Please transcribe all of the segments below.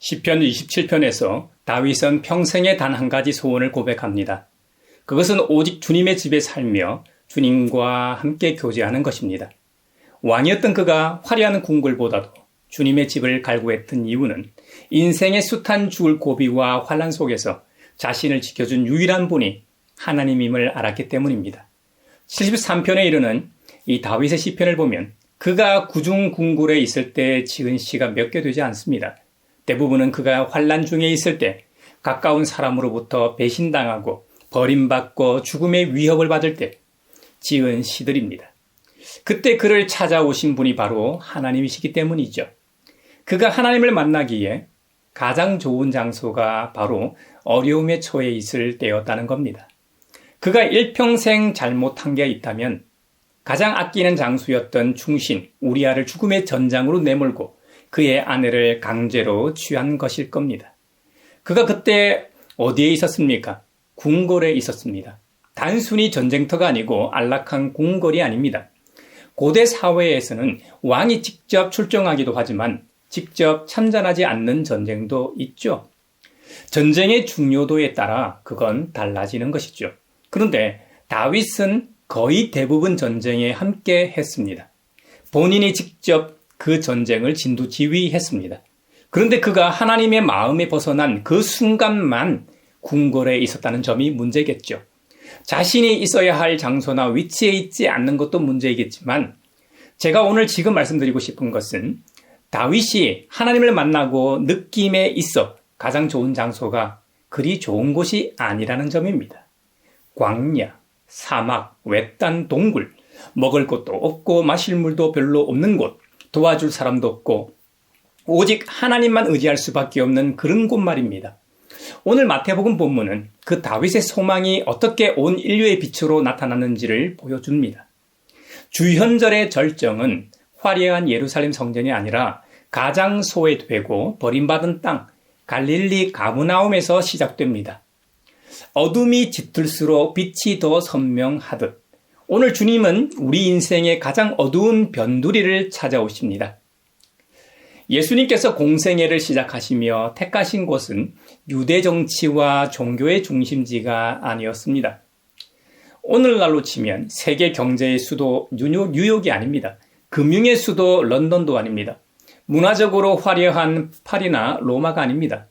시편 27편에서 다윗은 평생에 단 한 가지 소원을 고백합니다. 그것은 오직 주님의 집에 살며 주님과 함께 교제하는 것입니다. 왕이었던 그가 화려한 궁궐보다도 주님의 집을 갈구했던 이유는 인생의 숱한 죽을 고비와 환난 속에서 자신을 지켜준 유일한 분이 하나님임을 알았기 때문입니다. 73편에 이르는 이 다윗의 시편을 보면 그가 구중 궁궐에 있을 때 지은 시가 몇 개 되지 않습니다. 대부분은 그가 환난 중에 있을 때 가까운 사람으로부터 배신당하고 버림받고 죽음의 위협을 받을 때 지은 시들입니다. 그때 그를 찾아오신 분이 바로 하나님이시기 때문이죠. 그가 하나님을 만나기에 가장 좋은 장소가 바로 어려움에 처해 있을 때였다는 겁니다. 그가 일평생 잘못한 게 있다면 가장 아끼는 장수였던 충신 우리아를 죽음의 전장으로 내몰고 그의 아내를 강제로 취한 것일 겁니다. 그가 그때 어디에 있었습니까? 궁궐에 있었습니다. 단순히 전쟁터가 아니고 안락한 궁궐이 아닙니다. 고대 사회에서는 왕이 직접 출정하기도 하지만 직접 참전하지 않는 전쟁도 있죠. 전쟁의 중요도에 따라 그건 달라지는 것이죠. 그런데 다윗은 거의 대부분 전쟁에 함께 했습니다. 본인이 직접 그 전쟁을 진두지휘했습니다. 그런데 그가 하나님의 마음에 벗어난 그 순간만 궁궐에 있었다는 점이 문제겠죠. 자신이 있어야 할 장소나 위치에 있지 않는 것도 문제이겠지만 제가 오늘 지금 말씀드리고 싶은 것은 다윗이 하나님을 만나고 느낌에 있어 가장 좋은 장소가 그리 좋은 곳이 아니라는 점입니다. 광야, 사막, 외딴 동굴, 먹을 것도 없고 마실 물도 별로 없는 곳, 도와줄 사람도 없고 오직 하나님만 의지할 수밖에 없는 그런 곳 말입니다. 오늘 마태복음 본문은 그 다윗의 소망이 어떻게 온 인류의 빛으로 나타났는지를 보여줍니다. 주현절의 절정은 화려한 예루살렘 성전이 아니라 가장 소외되고 버림받은 땅 갈릴리 가브나움에서 시작됩니다. 어둠이 짙을수록 빛이 더 선명하듯 오늘 주님은 우리 인생의 가장 어두운 변두리를 찾아오십니다. 예수님께서 공생애를 시작하시며 택하신 곳은 유대 정치와 종교의 중심지가 아니었습니다. 오늘날로 치면 세계 경제의 수도 뉴욕이 아닙니다. 금융의 수도 런던도 아닙니다. 문화적으로 화려한 파리나 로마가 아닙니다.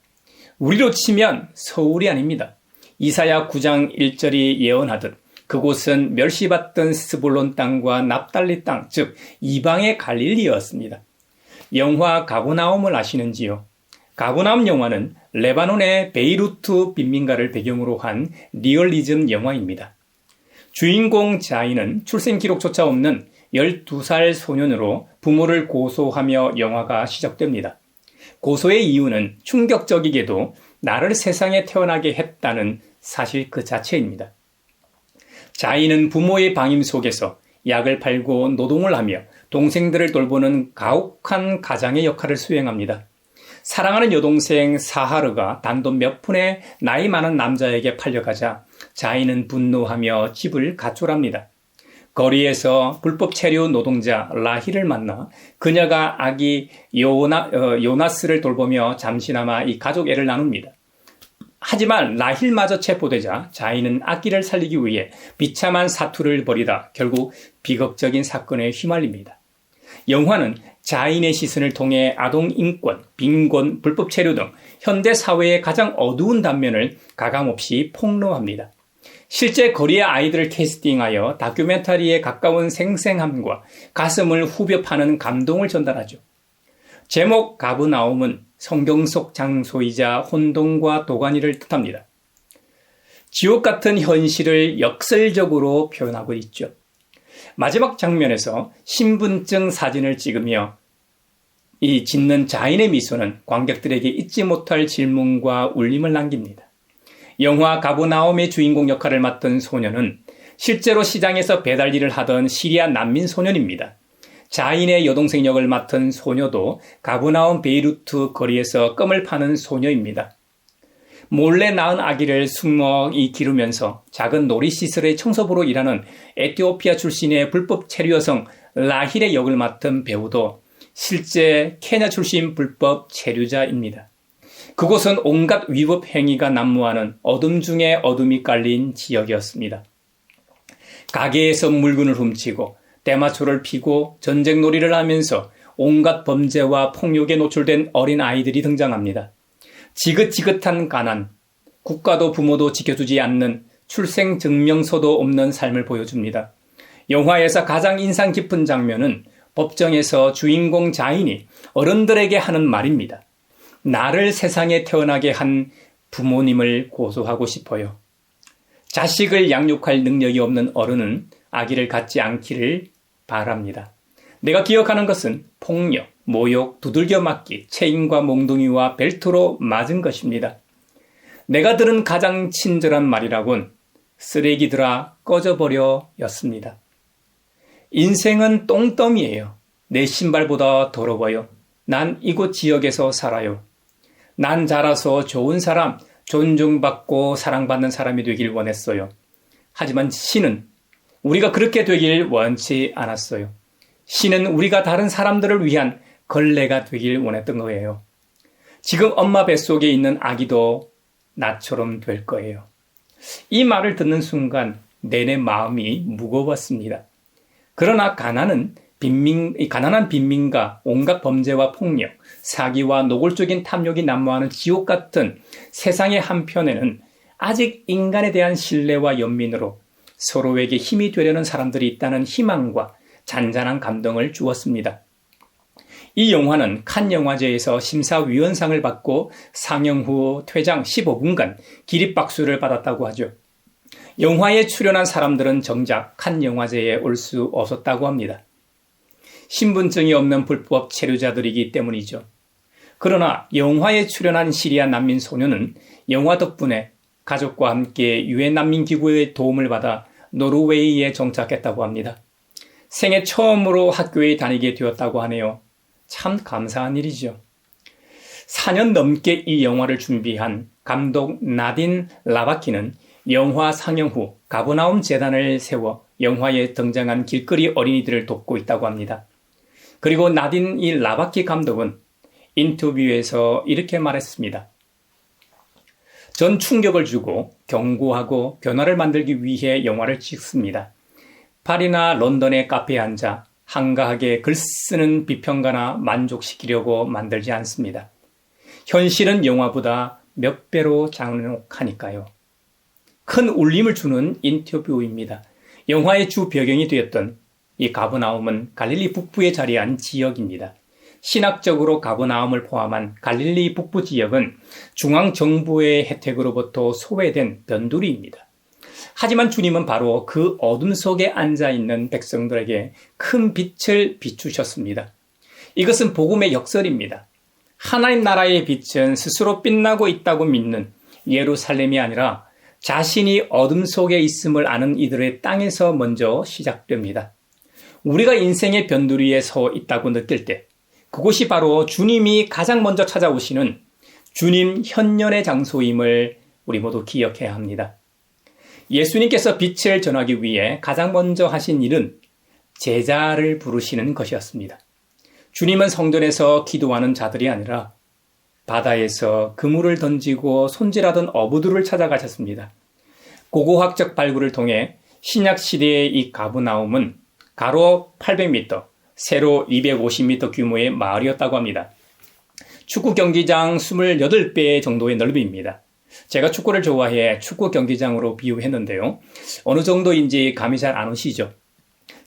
우리로 치면 서울이 아닙니다. 이사야 9장 1절이 예언하듯 그곳은 멸시받던 스불론 땅과 납달리 땅, 즉 이방의 갈릴리였습니다. 영화 가브나움을 아시는지요? 가브나움 영화는 레바논의 베이루트 빈민가를 배경으로 한 리얼리즘 영화입니다. 주인공 자인은 출생 기록조차 없는 12살 소년으로 부모를 고소하며 영화가 시작됩니다. 고소의 이유는 충격적이게도 나를 세상에 태어나게 했다는 사실 그 자체입니다. 자인은 부모의 방임 속에서 약을 팔고 노동을 하며 동생들을 돌보는 가혹한 가장의 역할을 수행합니다. 사랑하는 여동생 사하르가 단돈 몇 푼의 나이 많은 남자에게 팔려가자 자인은 분노하며 집을 가출합니다. 거리에서 불법 체류 노동자 라힐을 만나 그녀가 아기 요나스를 돌보며 잠시나마 이 가족 애를 나눕니다. 하지만 라힐마저 체포되자 자인은 아기를 살리기 위해 비참한 사투를 벌이다 결국 비극적인 사건에 휘말립니다. 영화는 자인의 시선을 통해 아동인권, 빈곤, 불법 체류 등 현대 사회의 가장 어두운 단면을 가감없이 폭로합니다. 실제 거리의 아이들을 캐스팅하여 다큐멘터리에 가까운 생생함과 가슴을 후벼 파는 감동을 전달하죠. 제목 가브나움은 성경 속 장소이자 혼돈과 도가니를 뜻합니다. 지옥 같은 현실을 역설적으로 표현하고 있죠. 마지막 장면에서 신분증 사진을 찍으며 이 짓는 자인의 미소는 관객들에게 잊지 못할 질문과 울림을 남깁니다. 영화 가브나움의 주인공 역할을 맡은 소녀는 실제로 시장에서 배달 일을 하던 시리아 난민 소년입니다. 자인의 여동생 역을 맡은 소녀도 가브나움 베이루트 거리에서 껌을 파는 소녀입니다. 몰래 낳은 아기를 숨어 기르면서 작은 놀이시설의 청소부로 일하는 에티오피아 출신의 불법 체류 여성 라힐의 역을 맡은 배우도 실제 케냐 출신 불법 체류자입니다. 그곳은 온갖 위법 행위가 난무하는 어둠 중에 어둠이 깔린 지역이었습니다. 가게에서 물건을 훔치고 대마초를 피고 전쟁놀이를 하면서 온갖 범죄와 폭력에 노출된 어린 아이들이 등장합니다. 지긋지긋한 가난, 국가도 부모도 지켜주지 않는 출생증명서도 없는 삶을 보여줍니다. 영화에서 가장 인상 깊은 장면은 법정에서 주인공 자인이 어른들에게 하는 말입니다. 나를 세상에 태어나게 한 부모님을 고소하고 싶어요. 자식을 양육할 능력이 없는 어른은 아기를 갖지 않기를 바랍니다. 내가 기억하는 것은 폭력, 모욕, 두들겨 맞기, 체인과 몽둥이와 벨트로 맞은 것입니다. 내가 들은 가장 친절한 말이라곤 쓰레기들아 꺼져버려 였습니다. 인생은 똥더미예요. 내 신발보다 더러워요. 난 이곳 지역에서 살아요. 난 자라서 좋은 사람, 존중받고 사랑받는 사람이 되길 원했어요. 하지만 신은 우리가 그렇게 되길 원치 않았어요. 신은 우리가 다른 사람들을 위한 걸레가 되길 원했던 거예요. 지금 엄마 뱃속에 있는 아기도 나처럼 될 거예요. 이 말을 듣는 순간 내내 마음이 무거웠습니다. 그러나 가난한 빈민가, 온갖 범죄와 폭력, 사기와 노골적인 탐욕이 난무하는 지옥 같은 세상의 한편에는 아직 인간에 대한 신뢰와 연민으로 서로에게 힘이 되려는 사람들이 있다는 희망과 잔잔한 감동을 주었습니다. 이 영화는 칸 영화제에서 심사위원상을 받고 상영 후 퇴장 15분간 기립박수를 받았다고 하죠. 영화에 출연한 사람들은 정작 칸 영화제에 올 수 없었다고 합니다. 신분증이 없는 불법 체류자들이기 때문이죠. 그러나 영화에 출연한 시리아 난민 소녀는 영화 덕분에 가족과 함께 유엔 난민기구의 도움을 받아 노르웨이에 정착했다고 합니다. 생애 처음으로 학교에 다니게 되었다고 하네요. 참 감사한 일이죠. 4년 넘게 이 영화를 준비한 감독 나딘 라바키는 영화 상영 후 가버나움 재단을 세워 영화에 등장한 길거리 어린이들을 돕고 있다고 합니다. 그리고 나딘 이 라바키 감독은 인터뷰에서 이렇게 말했습니다. 전 충격을 주고 경고하고 변화를 만들기 위해 영화를 찍습니다. 파리나 런던의 카페에 앉아 한가하게 글 쓰는 비평가나 만족시키려고 만들지 않습니다. 현실은 영화보다 몇 배로 잔혹하니까요. 큰 울림을 주는 인터뷰입니다. 영화의 주 배경이 되었던 이 가버나움은 갈릴리 북부에 자리한 지역입니다. 신학적으로 가버나움을 포함한 갈릴리 북부 지역은 중앙정부의 혜택으로부터 소외된 변두리입니다. 하지만 주님은 바로 그 어둠 속에 앉아있는 백성들에게 큰 빛을 비추셨습니다. 이것은 복음의 역설입니다. 하나님 나라의 빛은 스스로 빛나고 있다고 믿는 예루살렘이 아니라 자신이 어둠 속에 있음을 아는 이들의 땅에서 먼저 시작됩니다. 우리가 인생의 변두리에 서 있다고 느낄 때 그곳이 바로 주님이 가장 먼저 찾아오시는 주님 현년의 장소임을 우리 모두 기억해야 합니다. 예수님께서 빛을 전하기 위해 가장 먼저 하신 일은 제자를 부르시는 것이었습니다. 주님은 성전에서 기도하는 자들이 아니라 바다에서 그물을 던지고 손질하던 어부들을 찾아가셨습니다. 고고학적 발굴을 통해 신약시대의 이 가버나움은 가로 800m, 세로 250m 규모의 마을이었다고 합니다. 축구 경기장 28배 정도의 넓이입니다. 제가 축구를 좋아해 축구 경기장으로 비유했는데요. 어느 정도인지 감이 잘 안 오시죠?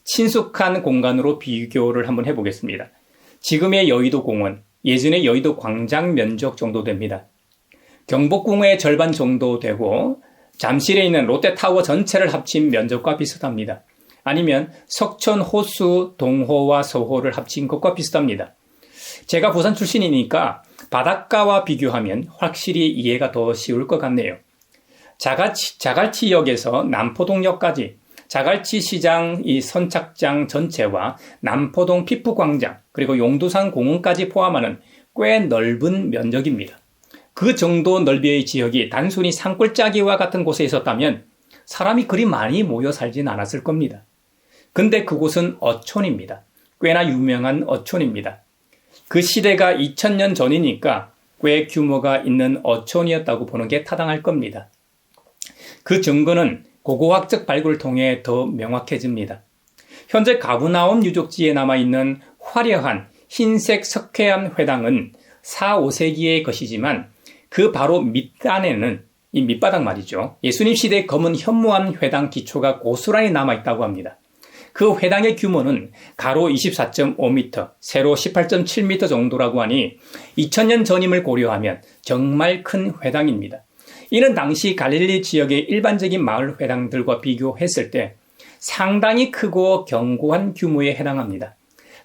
친숙한 공간으로 비교를 한번 해보겠습니다. 지금의 여의도 공원, 예전의 여의도 광장 면적 정도 됩니다. 경복궁의 절반 정도 되고 잠실에 있는 롯데타워 전체를 합친 면적과 비슷합니다. 아니면 석천 호수 동호와 서호를 합친 것과 비슷합니다. 제가 부산 출신이니까 바닷가와 비교하면 확실히 이해가 더 쉬울 것 같네요. 자갈치역에서 남포동역까지 자갈치 시장 이 선착장 전체와 남포동 피프광장 그리고 용두산 공원까지 포함하는 꽤 넓은 면적입니다. 그 정도 넓이의 지역이 단순히 산골짜기와 같은 곳에 있었다면 사람이 그리 많이 모여 살진 않았을 겁니다. 근데 그곳은 어촌입니다. 꽤나 유명한 어촌입니다. 그 시대가 2000년 전이니까 꽤 규모가 있는 어촌이었다고 보는 게 타당할 겁니다. 그 증거는 고고학적 발굴을 통해 더 명확해집니다. 현재 가브나움 유적지에 남아있는 화려한 흰색 석회암 회당은 4, 5세기의 것이지만 그 바로 밑단에는 이 밑바닥 말이죠. 예수님 시대의 검은 현무암 회당 기초가 고스란히 남아있다고 합니다. 그 회당의 규모는 가로 24.5m, 세로 18.7m 정도라고 하니 2000년 전임을 고려하면 정말 큰 회당입니다. 이는 당시 갈릴리 지역의 일반적인 마을 회당들과 비교했을 때 상당히 크고 견고한 규모에 해당합니다.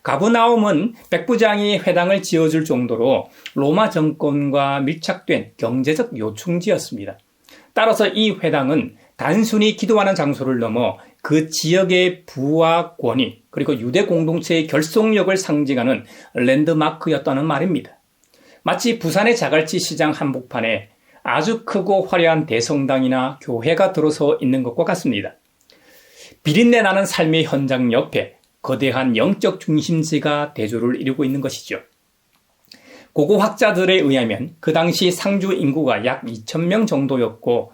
가브나움은 백부장이 회당을 지어줄 정도로 로마 정권과 밀착된 경제적 요충지였습니다. 따라서 이 회당은 단순히 기도하는 장소를 넘어 그 지역의 부와 권위 그리고 유대 공동체의 결속력을 상징하는 랜드마크였다는 말입니다. 마치 부산의 자갈치 시장 한복판에 아주 크고 화려한 대성당이나 교회가 들어서 있는 것과 같습니다. 비린내 나는 삶의 현장 옆에 거대한 영적 중심지가 대조를 이루고 있는 것이죠. 고고학자들에 의하면 그 당시 상주 인구가 약 2,000명 정도였고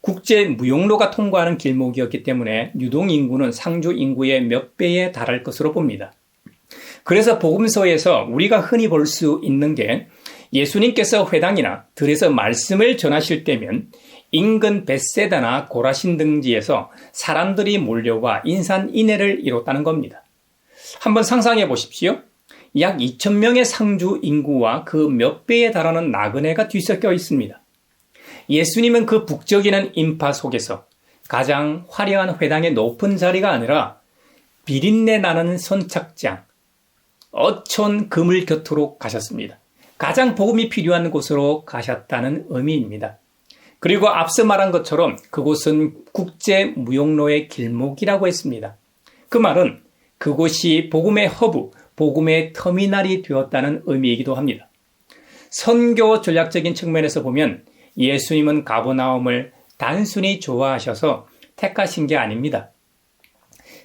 국제 무용로가 통과하는 길목이었기 때문에 유동 인구는 상주 인구의 몇 배에 달할 것으로 봅니다. 그래서 복음서에서 우리가 흔히 볼 수 있는 게 예수님께서 회당이나 들에서 말씀을 전하실 때면 인근 벳세다나 고라신 등지에서 사람들이 몰려와 인산인해를 이뤘다는 겁니다. 한번 상상해 보십시오. 약 2,000명의 상주 인구와 그 몇 배에 달하는 나그네가 뒤섞여 있습니다. 예수님은 그 북적이는 인파 속에서 가장 화려한 회당의 높은 자리가 아니라 비린내 나는 선착장, 어촌 그물 곁으로 가셨습니다. 가장 복음이 필요한 곳으로 가셨다는 의미입니다. 그리고 앞서 말한 것처럼 그곳은 국제 무용로의 길목이라고 했습니다. 그 말은 그곳이 복음의 허브, 복음의 터미널이 되었다는 의미이기도 합니다. 선교 전략적인 측면에서 보면 예수님은 가버나움을 단순히 좋아하셔서 택하신 게 아닙니다.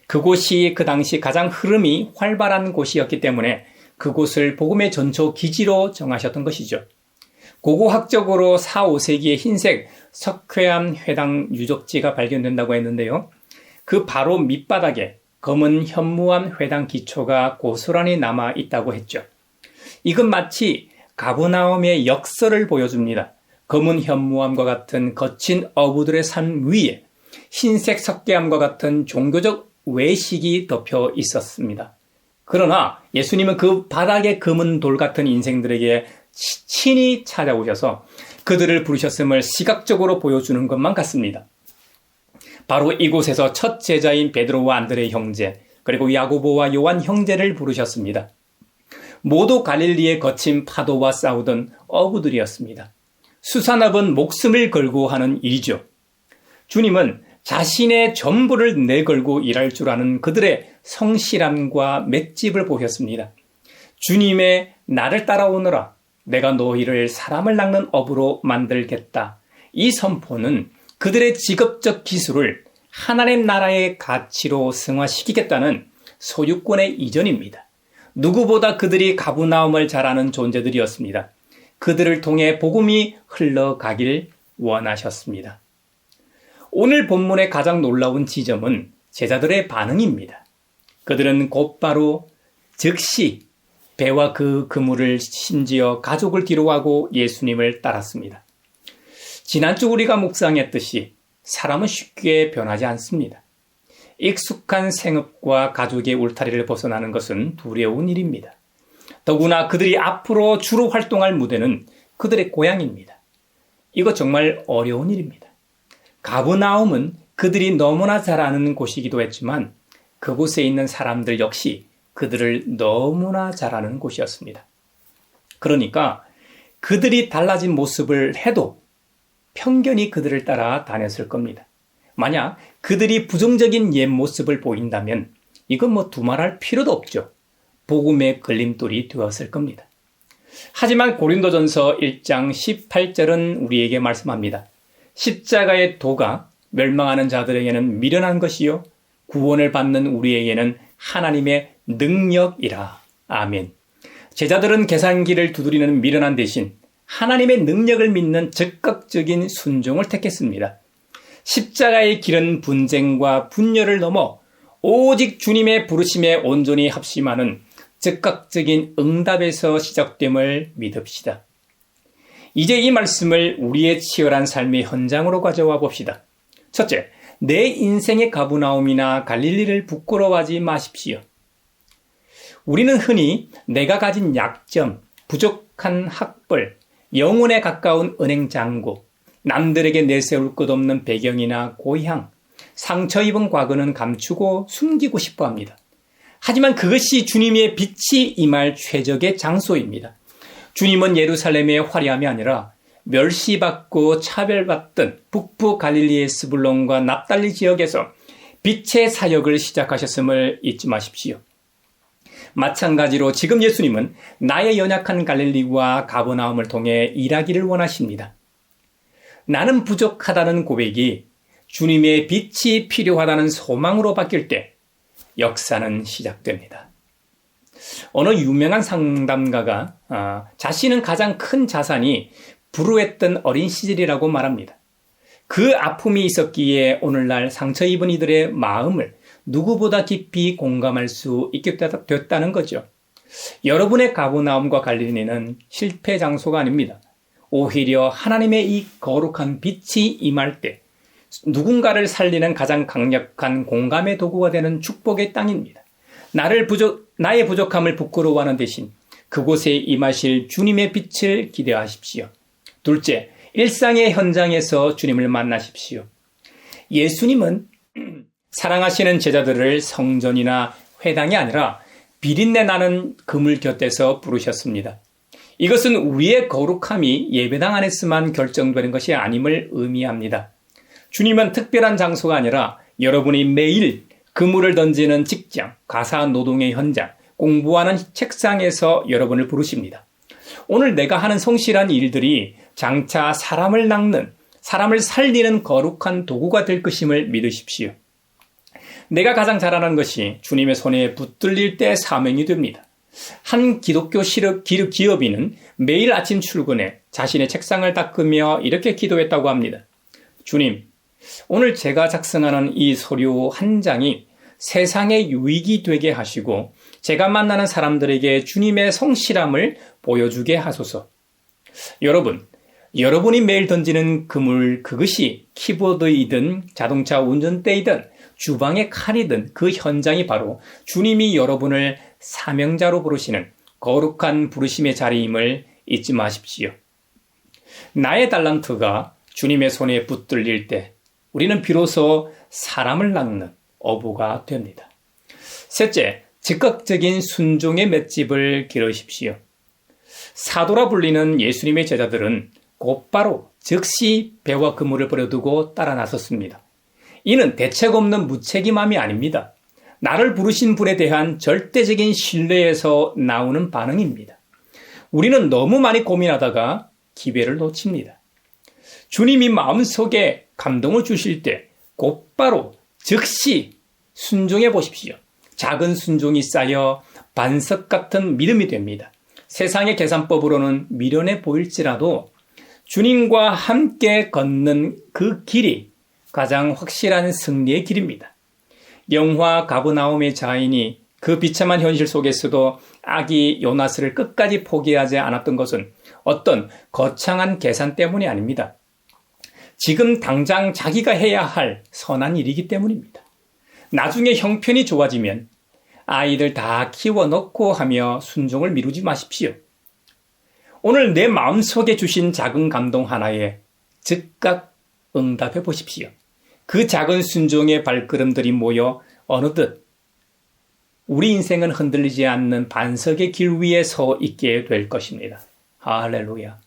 그곳이 그 당시 가장 흐름이 활발한 곳이었기 때문에 그곳을 복음의 전초 기지로 정하셨던 것이죠. 고고학적으로 4, 5세기의 흰색 석회암 회당 유적지가 발견된다고 했는데요. 그 바로 밑바닥에 검은 현무암 회당 기초가 고스란히 남아 있다고 했죠. 이건 마치 가버나움의 역설을 보여줍니다. 검은 현무암과 같은 거친 어부들의 삶 위에 흰색 석회암과 같은 종교적 외식이 덮여 있었습니다. 그러나 예수님은 그 바닥에 검은 돌 같은 인생들에게 친히 찾아오셔서 그들을 부르셨음을 시각적으로 보여주는 것만 같습니다. 바로 이곳에서 첫 제자인 베드로와 안드레의 형제, 그리고 야고보와 요한 형제를 부르셨습니다. 모두 갈릴리의 거친 파도와 싸우던 어부들이었습니다. 수산업은 목숨을 걸고 하는 일이죠. 주님은 자신의 전부를 내걸고 일할 줄 아는 그들의 성실함과 맷집을 보셨습니다. 주님의 나를 따라오너라, 내가 너희를 사람을 낚는 어부로 만들겠다. 이 선포는 그들의 직업적 기술을 하나님 나라의 가치로 승화시키겠다는 소유권의 이전입니다. 누구보다 그들이 가브나움을 잘 아는 존재들이었습니다. 그들을 통해 복음이 흘러가길 원하셨습니다. 오늘 본문의 가장 놀라운 지점은 제자들의 반응입니다. 그들은 곧바로 즉시 배와 그 그물을 심지어 가족을 뒤로하고 예수님을 따랐습니다. 지난주 우리가 묵상했듯이 사람은 쉽게 변하지 않습니다. 익숙한 생업과 가족의 울타리를 벗어나는 것은 두려운 일입니다. 더구나 그들이 앞으로 주로 활동할 무대는 그들의 고향입니다. 이거 정말 어려운 일입니다. 가브나움은 그들이 너무나 잘 아는 곳이기도 했지만 그곳에 있는 사람들 역시 그들을 너무나 잘 아는 곳이었습니다. 그러니까 그들이 달라진 모습을 해도 편견이 그들을 따라 다녔을 겁니다. 만약 그들이 부정적인 옛 모습을 보인다면 이건 두말할 필요도 없죠. 복음의 걸림돌이 되었을 겁니다. 하지만 고린도전서 1장 18절은 우리에게 말씀합니다. 십자가의 도가 멸망하는 자들에게는 미련한 것이요 구원을 받는 우리에게는 하나님의 능력이라. 아멘. 제자들은 계산기를 두드리는 미련한 대신 하나님의 능력을 믿는 적극적인 순종을 택했습니다. 십자가의 길은 분쟁과 분열을 넘어 오직 주님의 부르심에 온전히 합심하는 즉각적인 응답에서 시작됨을 믿읍시다. 이제 이 말씀을 우리의 치열한 삶의 현장으로 가져와 봅시다. 첫째, 내 인생의 가브나움이나 갈릴리를 부끄러워하지 마십시오. 우리는 흔히 내가 가진 약점, 부족한 학벌, 영혼에 가까운 은행 잔고, 남들에게 내세울 것 없는 배경이나 고향, 상처 입은 과거는 감추고 숨기고 싶어 합니다. 하지만 그것이 주님의 빛이 임할 최적의 장소입니다. 주님은 예루살렘의 화려함이 아니라 멸시받고 차별받던 북부 갈릴리의 스불론과 납달리 지역에서 빛의 사역을 시작하셨음을 잊지 마십시오. 마찬가지로 지금 예수님은 나의 연약한 갈릴리와 가버나움을 통해 일하기를 원하십니다. 나는 부족하다는 고백이 주님의 빛이 필요하다는 소망으로 바뀔 때 역사는 시작됩니다. 어느 유명한 상담가가 자신은 가장 큰 자산이 불우했던 어린 시절이라고 말합니다. 그 아픔이 있었기에 오늘날 상처 입은 이들의 마음을 누구보다 깊이 공감할 수 있게 됐다는 거죠. 여러분의 가버나움과 갈릴리는 실패 장소가 아닙니다. 오히려 하나님의 이 거룩한 빛이 임할 때 누군가를 살리는 가장 강력한 공감의 도구가 되는 축복의 땅입니다. 나의 부족함을 부끄러워하는 대신 그곳에 임하실 주님의 빛을 기대하십시오. 둘째, 일상의 현장에서 주님을 만나십시오. 예수님은 사랑하시는 제자들을 성전이나 회당이 아니라 비린내 나는 그물 곁에서 부르셨습니다. 이것은 우리의 거룩함이 예배당 안에서만 결정되는 것이 아님을 의미합니다. 주님은 특별한 장소가 아니라 여러분이 매일 그물을 던지는 직장, 가사 노동의 현장, 공부하는 책상에서 여러분을 부르십니다. 오늘 내가 하는 성실한 일들이 장차 사람을 낚는, 사람을 살리는 거룩한 도구가 될 것임을 믿으십시오. 내가 가장 잘하는 것이 주님의 손에 붙들릴 때 사명이 됩니다. 한 기독교 기업인은 매일 아침 출근해 자신의 책상을 닦으며 이렇게 기도했다고 합니다. 주님, 오늘 제가 작성하는 이 서류 한 장이 세상에 유익이 되게 하시고 제가 만나는 사람들에게 주님의 성실함을 보여주게 하소서. 여러분이 매일 던지는 그물, 그것이 키보드이든 자동차 운전대이든 주방의 칼이든 그 현장이 바로 주님이 여러분을 사명자로 부르시는 거룩한 부르심의 자리임을 잊지 마십시오. 나의 달란트가 주님의 손에 붙들릴 때 우리는 비로소 사람을 낚는 어부가 됩니다. 셋째, 즉각적인 순종의 맷집을 기르십시오. 사도라 불리는 예수님의 제자들은 곧바로 즉시 배와 그물을 버려두고 따라 나섰습니다. 이는 대책 없는 무책임함이 아닙니다. 나를 부르신 분에 대한 절대적인 신뢰에서 나오는 반응입니다. 우리는 너무 많이 고민하다가 기회를 놓칩니다. 주님이 마음속에 감동을 주실 때 곧바로 즉시 순종해 보십시오. 작은 순종이 쌓여 반석 같은 믿음이 됩니다. 세상의 계산법으로는 미련해 보일지라도 주님과 함께 걷는 그 길이 가장 확실한 승리의 길입니다. 영화 가버나움의 자인이 그 비참한 현실 속에서도 아기 요나스를 끝까지 포기하지 않았던 것은 어떤 거창한 계산 때문이 아닙니다. 지금 당장 자기가 해야 할 선한 일이기 때문입니다. 나중에 형편이 좋아지면 아이들 다 키워놓고 하며 순종을 미루지 마십시오. 오늘 내 마음속에 주신 작은 감동 하나에 즉각 응답해 보십시오. 그 작은 순종의 발걸음들이 모여 어느덧 우리 인생은 흔들리지 않는 반석의 길 위에 서 있게 될 것입니다. 할렐루야.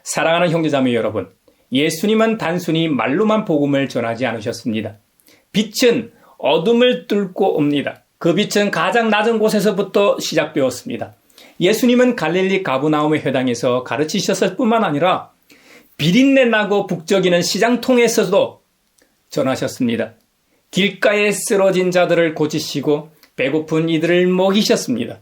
사랑하는 형제자매 여러분, 예수님은 단순히 말로만 복음을 전하지 않으셨습니다. 빛은 어둠을 뚫고 옵니다. 그 빛은 가장 낮은 곳에서부터 시작되었습니다. 예수님은 갈릴리 가버나움의 회당에서 가르치셨을 뿐만 아니라 비린내 나고 북적이는 시장통에서도 전하셨습니다. 길가에 쓰러진 자들을 고치시고 배고픈 이들을 먹이셨습니다.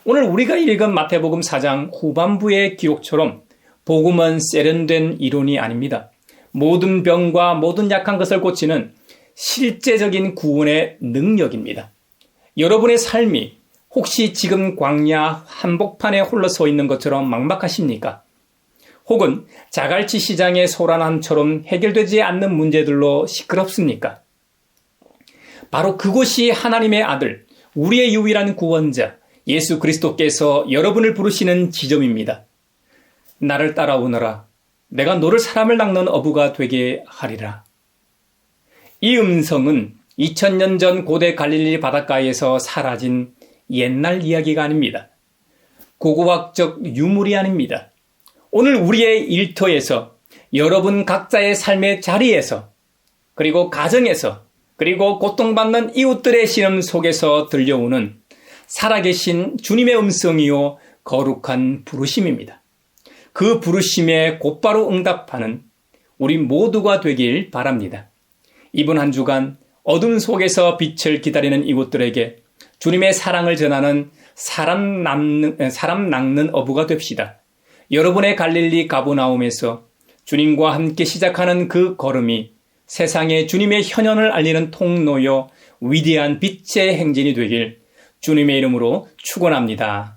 오늘 우리가 읽은 마태복음 4장 후반부의 기록처럼 복음은 세련된 이론이 아닙니다. 모든 병과 모든 약한 것을 고치는 실제적인 구원의 능력입니다. 여러분의 삶이 혹시 지금 광야 한복판에 홀로 서 있는 것처럼 막막하십니까? 혹은 자갈치 시장의 소란함처럼 해결되지 않는 문제들로 시끄럽습니까? 바로 그곳이 하나님의 아들, 우리의 유일한 구원자, 예수 그리스도께서 여러분을 부르시는 지점입니다. 나를 따라오너라. 내가 너를 사람을 낚는 어부가 되게 하리라. 이 음성은 2000년 전 고대 갈릴리 바닷가에서 사라진 옛날 이야기가 아닙니다. 고고학적 유물이 아닙니다. 오늘 우리의 일터에서, 여러분 각자의 삶의 자리에서, 그리고 가정에서, 그리고 고통받는 이웃들의 시름 속에서 들려오는 살아계신 주님의 음성이요 거룩한 부르심입니다. 그 부르심에 곧바로 응답하는 우리 모두가 되길 바랍니다. 이번 한 주간 어둠 속에서 빛을 기다리는 이웃들에게 주님의 사랑을 전하는 사람 낚는 어부가 됩시다. 여러분의 갈릴리 가버나움에서 주님과 함께 시작하는 그 걸음이 세상에 주님의 현현을 알리는 통로요 위대한 빛의 행진이 되길 주님의 이름으로 축원합니다.